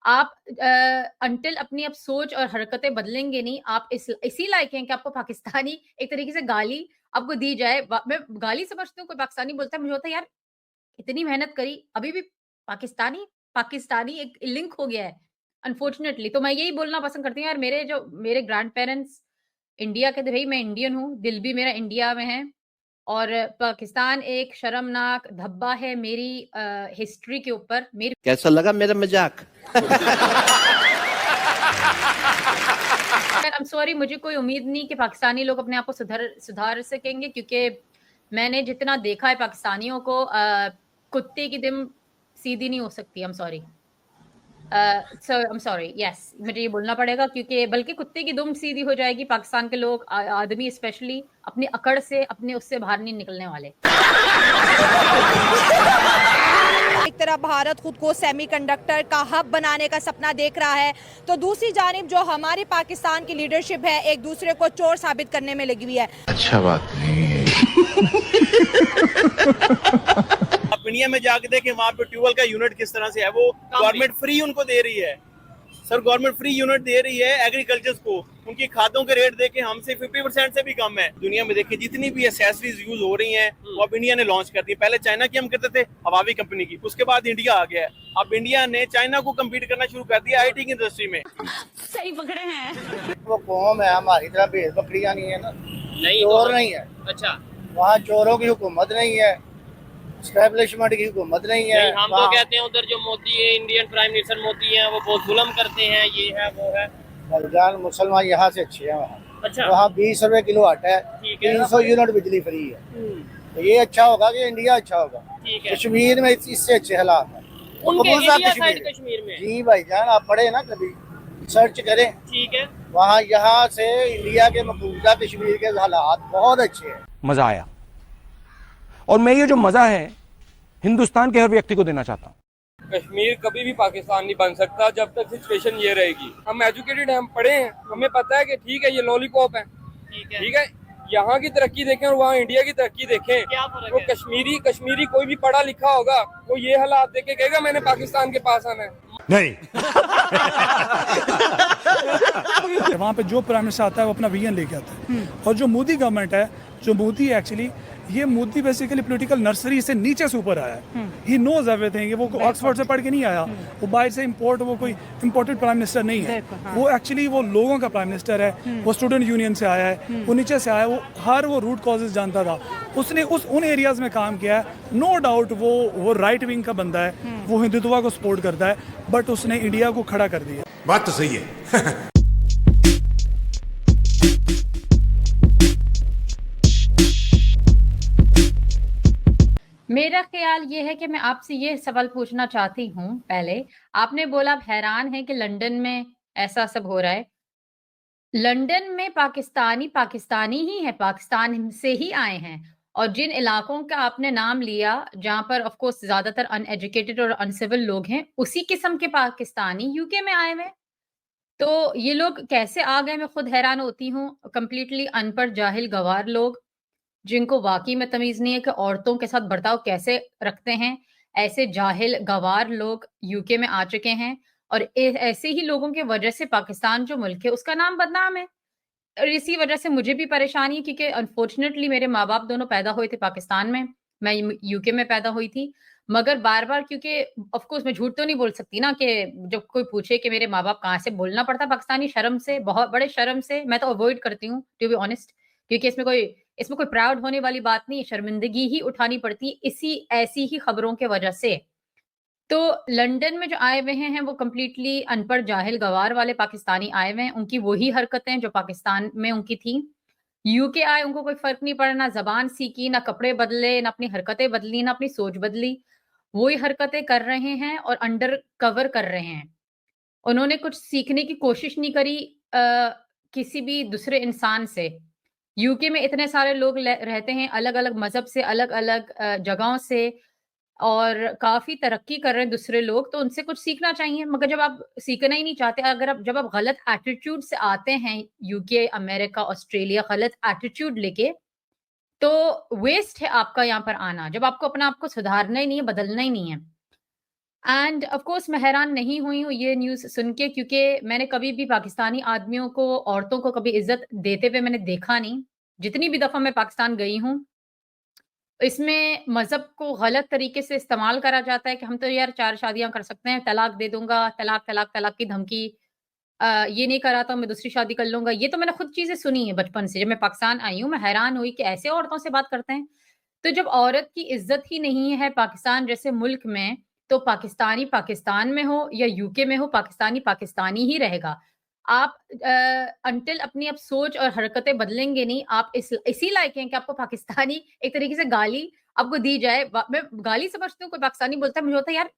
आप अंटिल अपनी अब सोच और हरकतें बदलेंगे नहीं, आप इसी लायक हैं कि आपको पाकिस्तानी एक तरीके से गाली आपको दी जाए। मैं गाली समझती हूँ, कोई पाकिस्तानी बोलता है, मुझे होता है यार इतनी मेहनत करी, अभी भी पाकिस्तानी पाकिस्तानी एक लिंक हो गया है अनफॉर्चुनेटली। तो मैं यही बोलना पसंद करती हूँ यार, मेरे ग्रैंड पेरेंट्स इंडिया के थे, भई मैं इंडियन हूँ, दिल भी मेरा इंडिया में है और पाकिस्तान एक शर्मनाक धब्बा है मेरी हिस्ट्री के ऊपर। मेरी कैसा लगा मेरा मजाक? आई एम सॉरी, मुझे कोई उम्मीद नहीं कि पाकिस्तानी लोग अपने आप को सुधार सकेंगे, क्योंकि मैंने जितना देखा है पाकिस्तानियों को, कुत्ते की दुम सीधी नहीं हो सकती। I am sorry, so I am sorry, yes मुझे ये बोलना पड़ेगा, क्योंकि बल्कि कुत्ते की दुम सीधी हो जाएगी। पाकिस्तान के लोग, आदमी स्पेशली, अपनी अकड़ से, अपने उससे बाहर नहीं निकलने वाले। एक तरफ भारत खुद को सेमीकंडक्टर का हब बनाने का सपना देख रहा है, तो दूसरी जानिब जो हमारी पाकिस्तान की लीडरशिप है एक दूसरे को चोर साबित करने में लगी हुई है। अच्छा बात नहीं है। आप इंडिया में जाके देखें, वहाँ पे ट्यूबवेल का यूनिट किस तरह से है, वो गवर्नमेंट फ्री उनको दे रही है। सर गवर्नमेंट फ्री यूनिट दे रही है एग्रीकल्चर को, उनकी खादों के रेट देखें हमसे 50% से भी कम है। दुनिया में देखें जितनी भी एसेसरीज यूज हो रही हैं वो अब इंडिया ने लॉन्च कर दी। पहले चाइना की हम करते थे, हवावी कंपनी की, उसके बाद इंडिया आ गया है। अब इंडिया ने चाइना को कम्पीट करना शुरू कर दिया आईटी की इंडस्ट्री में। सही पकड़े हैं। वो कौम है हमारी तरह भेड़ बकरियां नहीं है ना, नहीं चोर नहीं है। अच्छा, वहाँ चोरों की हुकूमत नहीं है, स्टैब्लिशमेंट की हुकूमत नहीं है। हम तो कहते हैं उधर जो मोदी है, इंडियन प्राइम मिनिस्टर मोदी है, वो बहुत जुल्म करते हैं, ये है वो है। भाईजान मुसलमान यहाँ से अच्छे हैं। वहाँ अच्छा, वहाँ 20 रुपए किलो आटा है, ठीक है। 300 यूनिट बिजली फ्री है। तो ये अच्छा होगा कि इंडिया अच्छा होगा। ठीक है। कश्मीर में इससे अच्छे हालात हैं। उनके कबूल साहब एरिया साइड कश्मीर में। जी भाईजान, आप पढ़े ना, कभी सर्च करें। ठीक है। वहाँ यहाँ से इंडिया के मकबूजा कश्मीर के हालात बहुत अच्छे हैं। मजा आया, और मैं ये जो मजा है हिंदुस्तान के हर व्यक्ति को देना चाहता हूँ। कश्मीर कभी भी पाकिस्तान नहीं बन सकता जब तक सिचुएशन ये रहेगी। हम एजुकेटेड हैं, हम पढ़े हैं, हमें पता है कि ठीक है ये लॉलीपॉप है, ठीक है। यहाँ की तरक्की देखें और वहाँ इंडिया की तरक्की देखें, क्या फर्क वो है? कश्मीरी कोई भी पढ़ा लिखा होगा वो ये हालात देख के कहेगा मैंने पाकिस्तान के पास आना है। नहीं। वहाँ पे जो प्राइम मिनिस्टर आता है वो अपना विजन लेके आता है, और जो मोदी गवर्नमेंट है, जो मोदी एक्चुअली, ये मोदी बेसिकली पॉलिटिकल नर्सरी से नीचे से ऊपर आया है। He knows everything. वो ऑक्सफोर्ड से पढ़ के नहीं आया, वो बाहर से इम्पोर्ट, वो कोई इम्पोर्टेड प्राइम मिनिस्टर नहीं है। वो एक्चुअली वो लोगों का प्राइम मिनिस्टर है। वो स्टूडेंट यूनियन से आया है, वो नीचे से आया, वो रूट कॉजेज जानता था। उसने उन एरियाज में काम किया है। नो डाउट वो राइट विंग का बंदा है, वो हिंदुत्व को सपोर्ट करता है, बट उसने इंडिया को खड़ा कर दिया। बात तो सही है। मेरा ख्याल ये है कि मैं आपसे ये सवाल पूछना चाहती हूँ पहले। आपने बोला आप हैरान हैं कि लंदन में ऐसा सब हो रहा है। लंदन में पाकिस्तानी ही है, पाकिस्तान से ही आए हैं, और जिन इलाकों का आपने नाम लिया, जहाँ पर ऑफ कोर्स ज़्यादातर अनएजुकेटेड और अनसिविल लोग हैं, उसी किस्म के पाकिस्तानी यूके में आए हुए हैं। तो ये लोग कैसे आ गए, मैं खुद हैरान होती हूँ। कंप्लीटली अनपढ़, जाहिल, गँवार लोग, जिनको वाक़ई में तमीज़ नहीं है कि औरतों के साथ बर्ताव कैसे रखते हैं। ऐसे जाहिल, गँवार लोग यूके में आ चुके हैं, और ऐसे ही लोगों की वजह से पाकिस्तान जो मुल्क है उसका नाम बदनाम है। और इसी वजह से मुझे भी परेशानी है, क्योंकि अनफॉर्चुनेटली मेरे माँ-बाप दोनों पैदा हुए थे पाकिस्तान में, मैं यूके में पैदा हुई थी। मगर बार-बार, क्योंकि ऑफ कोर्स मैं झूठ तो नहीं बोल सकती ना, कि जब कोई पूछे कि मेरे माँ-बाप कहाँ से, बोलना पड़ता पाकिस्तानी, शर्म से, बहुत बड़े शर्म से। मैं तो अवॉइड करती हूँ टू बी ऑनेस्ट, क्योंकि इसमें कोई प्राउड होने वाली बात नहीं है, शर्मिंदगी ही उठानी पड़ती है ऐसी ही खबरों के वजह से। तो लंदन में जो आए हुए हैं वो कंप्लीटली अनपढ़, जाहिल, गँवार वाले पाकिस्तानी आए हुए हैं। उनकी वही हरकतें जो पाकिस्तान में उनकी थी। यूके आए, उनको कोई फ़र्क नहीं पड़ा, ना ज़बान सीखी, ना कपड़े बदले, ना अपनी हरकतें बदली, ना अपनी सोच बदली। वही हरकतें कर रहे हैं और अंडर कवर कर रहे हैं। उन्होंने कुछ सीखने की कोशिश नहीं करी किसी भी दूसरे इंसान से। यूके में इतने सारे लोग रहते हैं, अलग-अलग मज़हब से, अलग-अलग जगहों से, और काफ़ी तरक्की कर रहे हैं दूसरे लोग, तो उनसे कुछ सीखना चाहिए। मगर जब आप सीखना ही नहीं चाहते, जब आप गलत एटीट्यूड से आते हैं यूके, अमेरिका, ऑस्ट्रेलिया, गलत एटीट्यूड लेके, तो वेस्ट है आपका यहाँ पर आना। जब आपको अपना आप को सुधारना ही नहीं है, बदलना ही नहीं है। एंड ऑफ कोर्स मैं हैरान नहीं हुई हूँ ये न्यूज़ सुन के, क्योंकि मैंने कभी भी पाकिस्तानी आदमियों को, औरतों को कभी इज़्ज़त देते हुए मैंने देखा नहीं। जितनी भी दफ़ा मैं पाकिस्तान गई हूँ, इसमें मज़हब को गलत तरीके से इस्तेमाल करा जाता है कि हम तो यार 4 शादियाँ कर सकते हैं, तलाक दे दूँगा, तलाक, तलाक, तलाक की धमकी, ये नहीं करा तो मैं दूसरी शादी कर लूँगा। ये तो मैंने खुद चीज़ें सुनी हैं बचपन से। जब मैं पाकिस्तान आई हूँ, मैं हैरान हुई कि ऐसे औरतों से बात करते हैं। तो जब औरत की इज़्ज़त ही नहीं है पाकिस्तान जैसे मुल्क में, तो पाकिस्तानी पाकिस्तान में हो या यूके में हो, पाकिस्तानी पाकिस्तानी ही रहेगा। आप अंटिल अपनी आप सोच और हरकतें बदलेंगे नहीं, आप इसी लायक हैं कि आपको पाकिस्तानी एक तरीके से गाली आपको दी जाए। मैं गाली समझती हूँ, कोई पाकिस्तानी बोलता है, मुझे होता है यार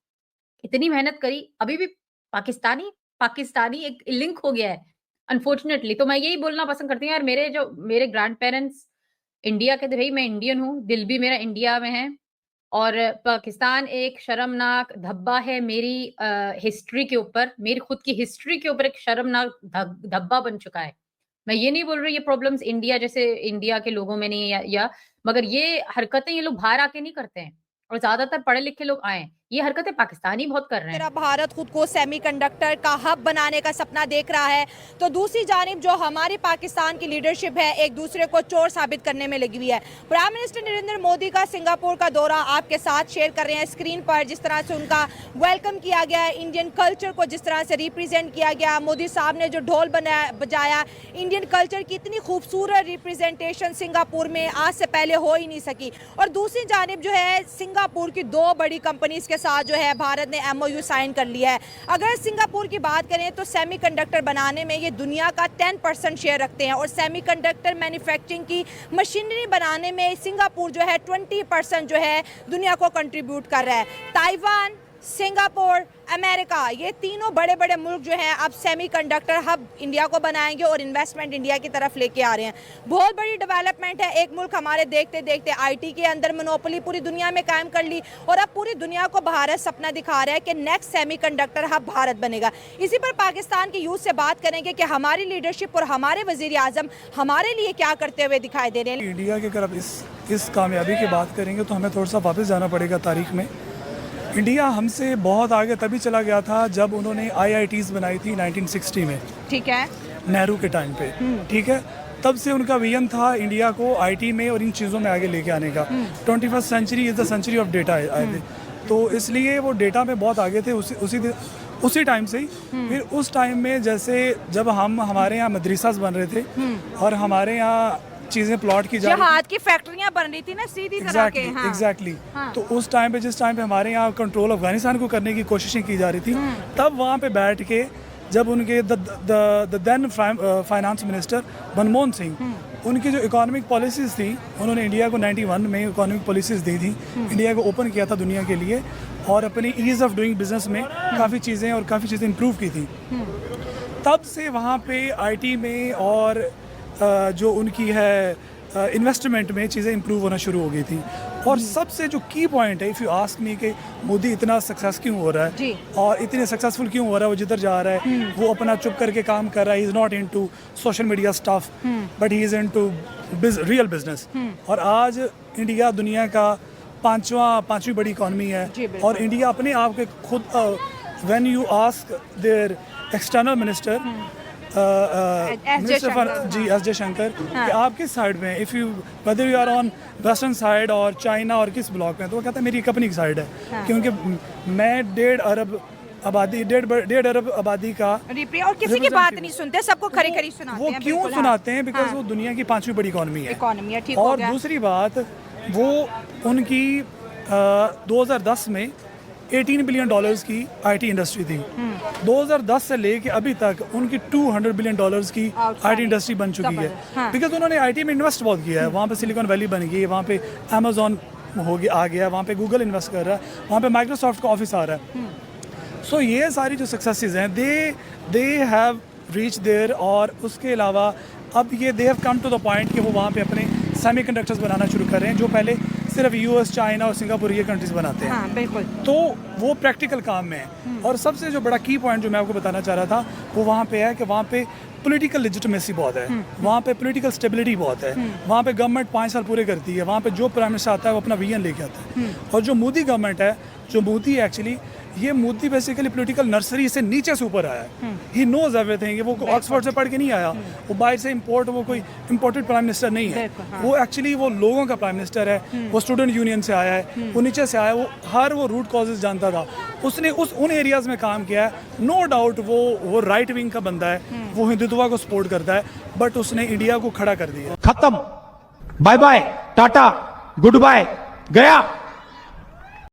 इतनी मेहनत करी, अभी भी पाकिस्तानी पाकिस्तानी एक लिंक हो गया है अनफॉर्चुनेटली। तो मैं यही बोलना पसंद करती हूँ यार, मेरे ग्रैंड पेरेंट्स इंडिया के थे, भई मैं इंडियन हूँ, दिल भी मेरा इंडिया में है और पाकिस्तान एक शर्मनाक धब्बा है मेरी हिस्ट्री के ऊपर, मेरी खुद की हिस्ट्री के ऊपर एक शर्मनाक धब्बा बन चुका है। मैं ये नहीं बोल रही ये प्रॉब्लम्स इंडिया जैसे इंडिया के लोगों में नहीं है या मगर ये हरकतें ये लोग बाहर आके नहीं करते हैं और ज़्यादातर पढ़े-लिखे लोग आए हैं। ये हरकतें पाकिस्तानी बहुत कर रहे हैं। तेरा भारत खुद को सेमीकंडक्टर का हब बनाने का सपना देख रहा है, तो दूसरी जानिब जो हमारी पाकिस्तान की लीडरशिप है एक दूसरे को चोर साबित करने में लगी हुई है। प्राइम मिनिस्टर नरेंद्र मोदी का सिंगापुर का दौरा आपके साथ शेयर कर रहे हैं स्क्रीन पर, जिस तरह से उनका वेलकम किया गया है, इंडियन कल्चर को जिस तरह से रिप्रेजेंट किया गया, मोदी साहब ने जो ढोल बजाया, इंडियन कल्चर की इतनी खूबसूरत रिप्रेजेंटेशन सिंगापुर में आज से पहले हो ही नहीं सकी। और दूसरी जानिब जो है सिंगापुर की 2 बड़ी कंपनीज के साथ जो है भारत ने MOU साइन कर लिया है। अगर सिंगापुर की बात करें तो सेमीकंडक्टर बनाने में ये दुनिया का 10% शेयर रखते हैं और सेमीकंडक्टर मैन्युफैक्चरिंग की मशीनरी बनाने में सिंगापुर जो है 20% जो है दुनिया को कंट्रीब्यूट कर रहा है। ताइवान, सिंगापुर, अमेरिका, ये तीनों बड़े बड़े मुल्क जो हैं अब सेमीकंडक्टर हब इंडिया को बनाएंगे और इन्वेस्टमेंट इंडिया की तरफ लेके आ रहे हैं। बहुत बड़ी डेवलपमेंट है। एक मुल्क हमारे देखते देखते IT के अंदर मोनोपोली पूरी दुनिया में कायम कर ली और अब पूरी दुनिया को भारत सपना दिखा रहा है कि नेक्स्ट सेमीकंडक्टर हब भारत बनेगा। इसी पर पाकिस्तान के यूथ से बात करेंगे कि हमारी लीडरशिप और हमारे वजीर आजम हमारे लिए क्या करते हुए दिखाई दे रहे हैं। इंडिया की अगर इस कामयाबी की बात करेंगे तो हमें थोड़ा सा वापस जाना पड़ेगा तारीख में। इंडिया हमसे बहुत आगे तभी चला गया था जब उन्होंने IITs बनाई थी 1960 में, ठीक है, नेहरू के टाइम पे, ठीक है। तब से उनका विजन था इंडिया को IT में और इन चीज़ों में आगे लेके आने का। 21st century is the century of data आए थे, तो इसलिए वो डेटा में बहुत आगे थे उसी टाइम से ही। फिर उस टाइम में जैसे जब हमारे यहाँ मदरसास बन रहे थे और हमारे यहाँ चीजें प्लॉट की जा रही हाथ की फैक्ट्रियां बन रही थी ना सीधी तरह के। हाँ। एग्जैक्टली। तो उस टाइम पे जिस टाइम पे हमारे यहाँ कंट्रोल अफगानिस्तान को करने की कोशिशें की जा रही थी, तब वहाँ पे बैठ के जब उनके the then finance minister Manmohan Singh, उनकी जो इकोनॉमिक पॉलिसीज़ थी, उन्होंने इंडिया को 91 में इकोनॉमिक पॉलिसीज़ दी थी, इंडिया को ओपन किया था दुनिया के लिए और अपनी ईज़ ऑफ डूइंग बिजनेस में काफ़ी चीज़ें इम्प्रूव की थी। तब से वहाँ पे IT में और जो उनकी है इन्वेस्टमेंट में चीज़ें इंप्रूव होना शुरू हो गई थी। और सबसे जो की पॉइंट है, इफ़ यू आस्क मी, कि मोदी इतना सक्सेस क्यों हो रहा है और इतने सक्सेसफुल क्यों हो रहा है, वो जिधर जा रहा है वो अपना चुप करके काम कर रहा है। He is not into social media stuff but he is into real business. और आज इंडिया दुनिया का पांचवी बड़ी इकॉनमी है और इंडिया अपने आप के खुद, when you ask their external minister S Jaishankar कि आप किस साइड में, if you whether you are on western side और चाइना और किस ब्लॉक में, तो वो कहता है मेरी अपनी साइड है। हाँ। क्योंकि मैं 1.5 अरब आबादी का और किसी की बात नहीं सुनते, सबको खरी सुनाते हैं। वो क्यों सुनाते हैं? बिकॉज वो दुनिया की 5वीं बड़ी इकॉनमी है। ठीक और दूसरी बात, वो उनकी 2010 में $18 बिलियन की IT इंडस्ट्री थी। 2010 से लेके अभी तक उनकी $200 बिलियन की IT इंडस्ट्री बन चुकी है। बिकॉज उन्होंने IT में इन्वेस्ट बहुत किया है। वहाँ पे सिलिकॉन वैली बन गई है, वहाँ पे अमेजोन आ गया, वहाँ पे गूगल इन्वेस्ट कर रहा है, वहाँ पे माइक्रोसॉफ्ट का ऑफिस आ रहा है। सो ये सारी जो सक्सेसेस हैं दे हैव रीच देयर। और उसके अलावा अब ये they have come to the point कि वो वहाँ पे अपने सेमीकंडक्टर्स बनाना शुरू कर रहे हैं, जो पहले सिर्फ US, चाइना और सिंगापुर ये कंट्रीज बनाते हैं। हाँ, बिल्कुल। तो वो प्रैक्टिकल काम में है। और सबसे जो बड़ा की पॉइंट जो मैं आपको बताना चाह रहा था वो वहाँ पे है कि वहाँ पे पॉलिटिकल लेजिटिमेसी बहुत है, वहाँ पे पॉलिटिकल स्टेबिलिटी बहुत है, वहाँ पे गवर्नमेंट 5 साल पूरे करती है, वहाँ पे जो प्राइम मिनिस्टर आता है वो अपना विजन लेके आता है। और जो मोदी गवर्नमेंट है, जो मोदी एक्चुअली ये मोदी बेसिकली पॉलिटिकल नर्सरी से नीचे से ऊपर आया है। He knows everything. वो ऑक्सफोर्ड से पढ़ के नहीं आया, वो बाहर से इम्पोर्ट, वो कोई इम्पोर्टेड प्राइम मिनिस्टर नहीं है। वो एक्चुअली वो लोगों का प्राइम मिनिस्टर है। वो स्टूडेंट यूनियन से आया है, वो नीचे से आया, वो हर वो रूट कॉजेज जानता था। उसने उन एरियाज में काम किया है। नो डाउट वो राइट विंग का बंदा है, वो हिंदुत्व को सपोर्ट करता है, बट उसने इंडिया को खड़ा कर दिया। खत्म, bye bye, tata, good bye, गया।